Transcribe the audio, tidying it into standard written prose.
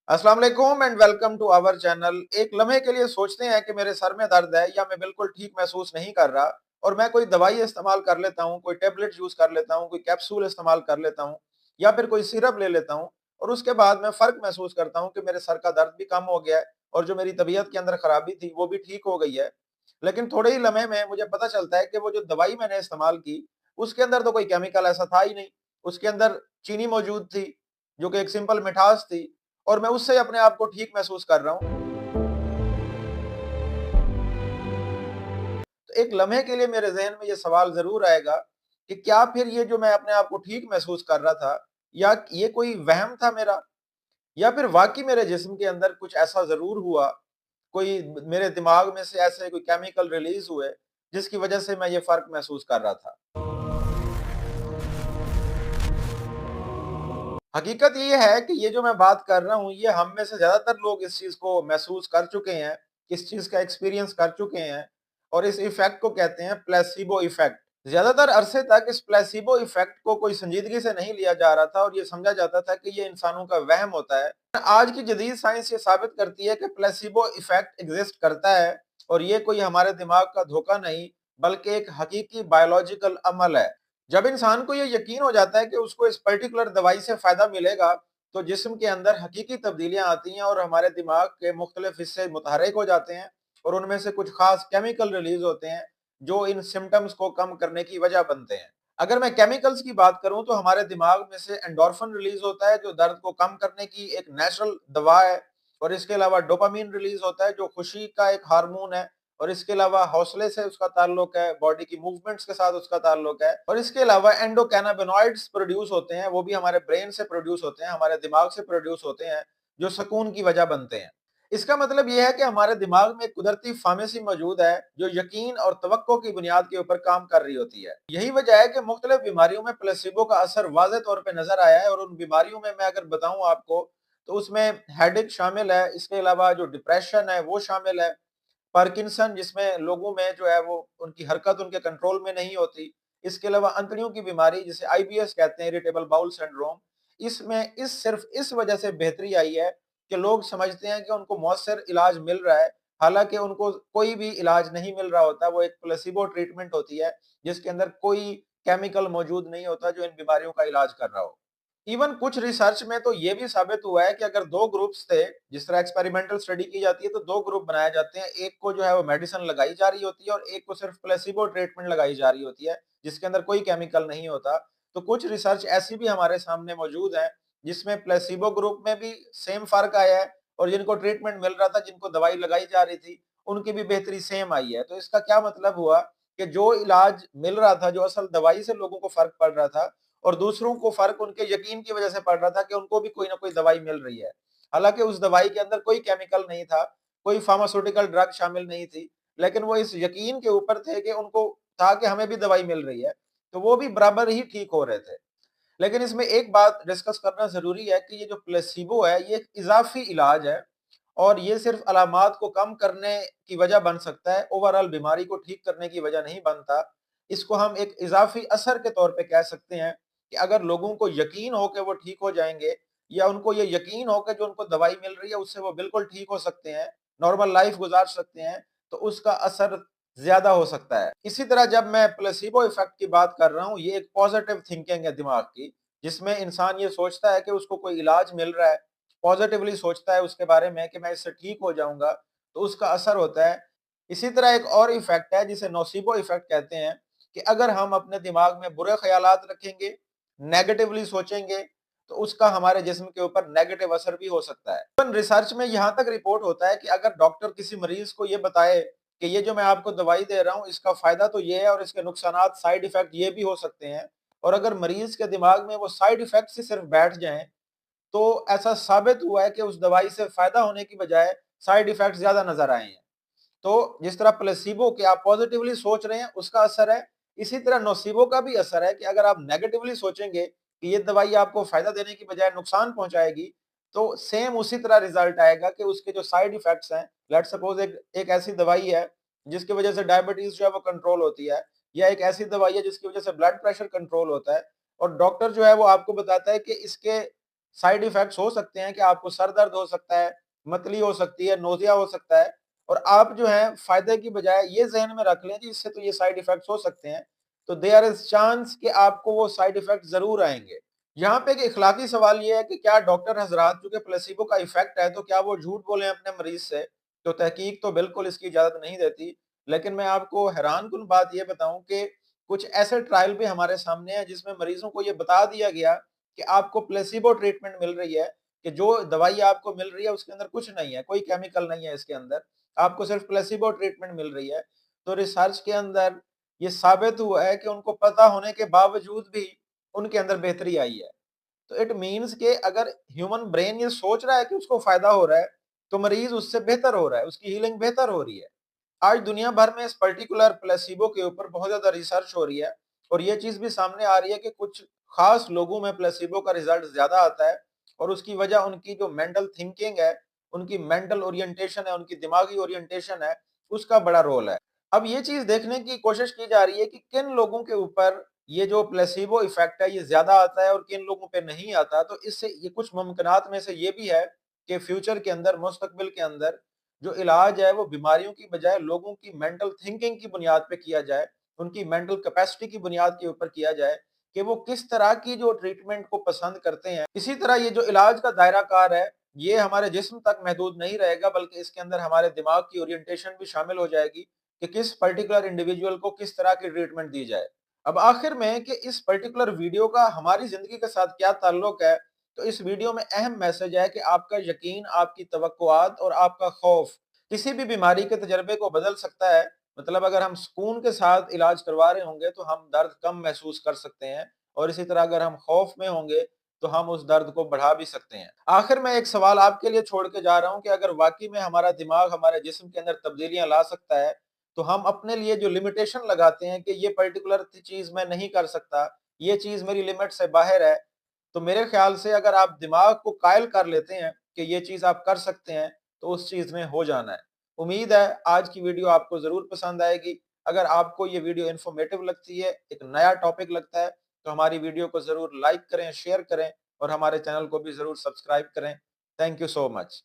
अस्सलाम वालेकुम and welcome to our channel. एक लम्हे के लिए सोचते हैं कि मेरे सर में दर्द है या मैं बिल्कुल ठीक महसूस नहीं कर रहा और मैं कोई दवाई इस्तेमाल कर लेता हूँ, कोई टेबलेट यूज कर लेता हूँ, कोई कैप्सूल इस्तेमाल कर लेता हूँ या फिर कोई सिरप ले लेता हूँ और उसके बाद मैं फर्क महसूस करता हूँ कि मेरे सर का दर्द भी कम हो गया है और जो मेरी तबीयत के अंदर खराबी थी वो भी ठीक हो गई है। लेकिन थोड़े ही लम्हे में मुझे पता चलता है कि वो जो दवाई मैंने इस्तेमाल की उसके अंदर तो कोई केमिकल ऐसा था ही नहीं। उसके अंदर चीनी मौजूद थी जो कि एक सिंपल मिठास थी और मैं उससे अपने आप को ठीक महसूस कर रहा हूँ। तो एक लम्हे के लिए मेरे ज़हन में ये सवाल ज़रूर आएगा कि क्या फिर ये जो मैं अपने आप को ठीक महसूस कर रहा था, या ये कोई वहम था मेरा? या फिर वाक़ई मेरे जिस्म के अंदर कुछ ऐसा ज़रूर हुआ, कोई मेरे दिमाग में से ऐसे कोई केमिकल रिलीज़ हुए, जिसकी वज़ह से मैं ये फ़र्क महसूस कर रहा था। हकीकत ये है कि ये जो मैं बात कर रहा हूँ, ये हम में से ज़्यादातर लोग इस चीज़ को महसूस कर चुके हैं, इस चीज़ का एक्सपीरियंस कर चुके हैं और इस इफ़ेक्ट को कहते हैं प्लेसिबो इफ़ेक्ट। ज़्यादातर अरसे तक इस प्लेसिबो इफ़ेक्ट को कोई संजीदगी से नहीं लिया जा रहा था और ये समझा जाता था कि ये इंसानों का वहम होता है। आज की जदीद साइंस ये साबित करती है कि प्लेसिबो इफ़ेक्ट एग्ज़िस्ट करता है और ये कोई हमारे दिमाग का धोखा नहीं, बल्कि एक हकीकी बायोलॉजिकल अमल है। जब इंसान को ये यकीन हो जाता है कि उसको इस पर्टिकुलर दवाई से फ़ायदा मिलेगा, तो जिस्म के अंदर हकीकी तब्दीलियाँ आती हैं और हमारे दिमाग के मुख्तलिफ हिस्से मुतहर्रिक हो जाते हैं और उनमें से कुछ ख़ास केमिकल रिलीज़ होते हैं, जो इन सिम्पटम्स को कम करने की वजह बनते हैं। अगर मैं केमिकल्स की बात करूँ तो हमारे दिमाग में से एंडोर्फिन रिलीज़ होता है, जो दर्द को कम करने की एक नेचुरल दवा है और इसके अलावा डोपामाइन रिलीज़ होता है, जो खुशी का एक हार्मोन है और इसके अलावा हौसले से उसका ताल्लुक है, बॉडी की मूवमेंट्स के साथ उसका ताल्लुक है और इसके अलावा एंडोकैनाबिनॉइड्स प्रोड्यूस होते हैं, वो भी हमारे ब्रेन से प्रोड्यूस होते हैं, हमारे दिमाग से प्रोड्यूस होते हैं, जो सुकून की वजह बनते हैं। इसका मतलब ये है कि हमारे दिमाग में एक कुदरती फार्मेसी मौजूद है, जो यकीन और तवक्को की बुनियाद के ऊपर काम कर रही होती है। यही वजह है कि मुख्तलिफ बीमारियों में प्लेसिबो का असर वाज़ेह तौर पे नज़र आया है और उन बीमारियों में मैं अगर बताऊँ आपको, तो उसमें हेडेक शामिल है, इसके अलावा जो डिप्रेशन है वो शामिल है, पार्किंसन जिसमें लोगों में जो है वो उनकी हरकत उनके कंट्रोल में नहीं होती। इसके अलावा अंतड़ियों की बीमारी जिसे आईबीएस कहते हैं, इरिटेबल बाउल सिंड्रोम, इसमें इस सिर्फ इस वजह से बेहतरी आई है कि लोग समझते हैं कि उनको मौसर इलाज मिल रहा है, हालाँकि उनको कोई भी इलाज नहीं मिल रहा होता। वो एक प्लेसिबो ट्रीटमेंट होती है, जिसके अंदर कोई केमिकल मौजूद नहीं होता जो इन बीमारियों का इलाज कर रहा हो। इवन कुछ रिसर्च में तो ये भी साबित हुआ है कि अगर 2 ग्रुप्स थे, जिस तरह एक्सपेरिमेंटल स्टडी की जाती है तो 2 ग्रुप बनाए जाते हैं। एक को जो है वो मेडिसिन लगाई जा रही होती है और एक को सिर्फ प्लेसिबो ट्रीटमेंट लगाई जा रही होती है, जिसके अंदर कोई केमिकल नहीं होता। तो कुछ रिसर्च ऐसी भी हमारे सामने मौजूद है, जिसमें प्लेसिबो ग्रुप में भी सेम फ़र्क आया है और जिनको ट्रीटमेंट मिल रहा था, जिनको दवाई लगाई जा रही थी, उनकी भी बेहतरी सेम आई है। तो इसका क्या मतलब हुआ कि जो इलाज मिल रहा था, जो असल दवाई से लोगों को फ़र्क पड़ रहा था, और दूसरों को फ़र्क उनके यकीन की वजह से पड़ रहा था कि उनको भी कोई ना कोई दवाई मिल रही है। हालाँकि उस दवाई के अंदर कोई केमिकल नहीं था, कोई फार्मास्यूटिकल ड्रग शामिल नहीं थी, लेकिन वो इस यकीन के ऊपर थे कि उनको था कि हमें भी दवाई मिल रही है, तो वो भी बराबर ही ठीक हो रहे थे। लेकिन इसमें एक बात डिस्कस करना ज़रूरी है कि ये जो प्लेसिबो है, ये एक इज़ाफ़ी इलाज है और ये सिर्फ़ अलामात को कम करने की वजह बन सकता है, ओवरऑल बीमारी को ठीक करने की वजह नहीं बनता। इसको हम एक इज़ाफ़ी असर के तौर पे कह सकते हैं कि अगर लोगों को यकीन हो कि वो ठीक हो जाएँगे या उनको ये यकीन हो कि जो उनको दवाई मिल रही है उससे वो बिल्कुल ठीक हो सकते हैं, नॉर्मल लाइफ़ गुज़ार सकते हैं, तो उसका असर ज़्यादा हो सकता है। इसी तरह जब मैं प्लेसिबो इफ़ेक्ट की बात कर रहा हूँ, ये एक पॉज़िटिव थिंकिंग है दिमाग की, जिसमें इंसान ये सोचता है कि उसको कोई इलाज मिल रहा है, पॉज़िटिवली सोचता है उसके बारे में कि मैं इससे ठीक हो जाऊँगा, तो उसका असर होता है। इसी तरह एक और इफ़ेक्ट है जिसे नोसिबो इफ़ेक्ट कहते हैं कि अगर हम अपने दिमाग में बुरे ख़यालात रखेंगे, नेगेटिवली सोचेंगे, तो उसका हमारे जिस्म के ऊपर नेगेटिव असर भी हो सकता है। इवन रिसर्च में यहाँ तक रिपोर्ट होता है कि अगर डॉक्टर किसी मरीज़ को ये बताए कि ये जो मैं आपको दवाई दे रहा हूँ, इसका फ़ायदा तो ये है और इसके नुकसानात, साइड इफ़ेक्ट ये भी हो सकते हैं, और अगर मरीज़ के दिमाग में वो साइड इफ़ेक्ट्स ही सिर्फ़ बैठ जाएँ, तो ऐसा साबित हुआ है कि उस दवाई से फ़ायदा होने की बजाय साइड इफ़ेक्ट्स ज़्यादा नज़र आए हैं। तो जिस तरह प्लेसिबो के आप पॉजिटिवली सोच रहे हैं उसका असर है, इसी तरह नोसिबो का भी असर है कि अगर आप नेगेटिवली सोचेंगे कि ये दवाई आपको फायदा देने की बजाय नुकसान पहुंचाएगी, तो सेम उसी तरह रिजल्ट आएगा कि उसके जो साइड इफेक्ट्स हैं, लेट्स सपोज एक एक ऐसी दवाई है जिसकी वजह से डायबिटीज जो है वो कंट्रोल होती है, या एक ऐसी दवाई है जिसकी वजह से ब्लड प्रेशर कंट्रोल होता है, और डॉक्टर जो है वो आपको बताता है कि इसके سائیڈ ایفیکٹس ہو سکتے ہیں کہ آپ کو سر درد ہو سکتا ہے، متلی ہو سکتی ہے، نوزیا ہو سکتا ہے، اور آپ جو ہے فائدے کی بجائے یہ ذہن میں رکھ لیں کہ اس سے تو یہ سائیڈ ایفیکٹس ہو سکتے ہیں، تو دیئر از چانس کہ آپ کو وہ سائیڈ ایفیکٹ ضرور آئیں گے۔ یہاں پہ ایک اخلاقی سوال یہ ہے کہ کیا ڈاکٹر حضرات چونکہ پلیسیبو کا ایفیکٹ ہے تو کیا وہ جھوٹ بولیں اپنے مریض سے؟ تو تحقیق تو بالکل اس کی اجازت نہیں دیتی، لیکن میں آپ کو حیران کن بات یہ بتاؤں کہ کچھ ایسے ٹرائل بھی ہمارے سامنے ہیں جس میں مریضوں کو یہ بتا دیا گیا کہ آپ کو پلیسیبو ٹریٹمنٹ مل رہی ہے، کہ جو دوائی آپ کو مل رہی ہے اس کے اندر کچھ نہیں ہے، کوئی کیمیکل نہیں ہے اس کے اندر، آپ کو صرف پلیسیبو ٹریٹمنٹ مل رہی ہے۔ تو ریسرچ کے اندر یہ ثابت ہوا ہے کہ ان کو پتہ ہونے کے باوجود بھی ان کے اندر بہتری آئی ہے۔ تو اٹ مینس کہ اگر ہیومن برین یہ سوچ رہا ہے کہ اس کو فائدہ ہو رہا ہے تو مریض اس سے بہتر ہو رہا ہے، اس کی ہیلنگ بہتر ہو رہی ہے۔ آج دنیا بھر میں اس پرٹیکولر پلیسیبو کے اوپر بہت زیادہ ریسرچ ہو رہی ہے، اور یہ چیز بھی سامنے آ رہی ہے کہ کچھ خاص لوگوں میں پلیسیبو کا ریزلٹ زیادہ آتا ہے، اور اس کی وجہ ان کی جو مینٹل تھنکنگ ہے، ان کی مینٹل اورینٹیشن ہے، ان کی دماغی اورینٹیشن ہے، اس کا بڑا رول ہے۔ اب یہ چیز دیکھنے کی کوشش کی جا رہی ہے کہ کن لوگوں کے اوپر یہ جو پلیسیبو ایفیکٹ ہے یہ زیادہ آتا ہے اور کن لوگوں پہ نہیں آتا۔ تو اس سے یہ کچھ ممکنات میں سے یہ بھی ہے کہ فیوچر کے اندر، مستقبل کے اندر جو علاج ہے وہ بیماریوں کی بجائے لوگوں کی مینٹل تھنکنگ کی بنیاد پہ کیا جائے، ان کی مینٹل کیپیسٹی کی بنیاد کے اوپر کیا جائے کہ وہ کس طرح کی جو ٹریٹمنٹ کو پسند کرتے ہیں۔ اسی طرح یہ جو علاج کا دائرہ کار ہے یہ ہمارے جسم تک محدود نہیں رہے گا، بلکہ اس کے اندر ہمارے دماغ کی اورینٹیشن بھی شامل ہو جائے گی کہ کس پرٹیکولر انڈیویجول کو کس طرح کی ٹریٹمنٹ دی جائے۔ اب آخر میں کہ اس پرٹیکولر ویڈیو کا ہماری زندگی کے ساتھ کیا تعلق ہے، تو اس ویڈیو میں اہم میسج ہے کہ آپ کا یقین، آپ کی توقعات اور آپ کا خوف کسی بھی بیماری کے تجربے کو بدل سکتا ہے۔ مطلب اگر ہم سکون کے ساتھ علاج کروا رہے ہوں گے تو ہم درد کم محسوس کر سکتے ہیں، اور اسی طرح اگر ہم خوف میں ہوں گے تو ہم اس درد کو بڑھا بھی سکتے ہیں۔ آخر میں ایک سوال آپ کے لیے چھوڑ کے جا رہا ہوں کہ اگر واقعی میں ہمارا دماغ ہمارے جسم کے اندر تبدیلیاں لا سکتا ہے تو ہم اپنے لیے جو لمیٹیشن لگاتے ہیں کہ یہ پرٹیکولر چیز میں نہیں کر سکتا، یہ چیز میری لمٹ سے باہر ہے، تو میرے خیال سے اگر آپ دماغ کو قائل کر لیتے ہیں کہ یہ چیز آپ کر سکتے ہیں تو اس چیز میں ہو جانا ہے۔ امید ہے آج کی ویڈیو آپ کو ضرور پسند آئے گی۔ اگر آپ کو یہ ویڈیو انفارمیٹیو لگتی ہے، ایک نیا ٹاپک لگتا ہے، تو ہماری ویڈیو کو ضرور لائک کریں، شیئر کریں، اور ہمارے چینل کو بھی ضرور سبسکرائب کریں۔ Thank you so much.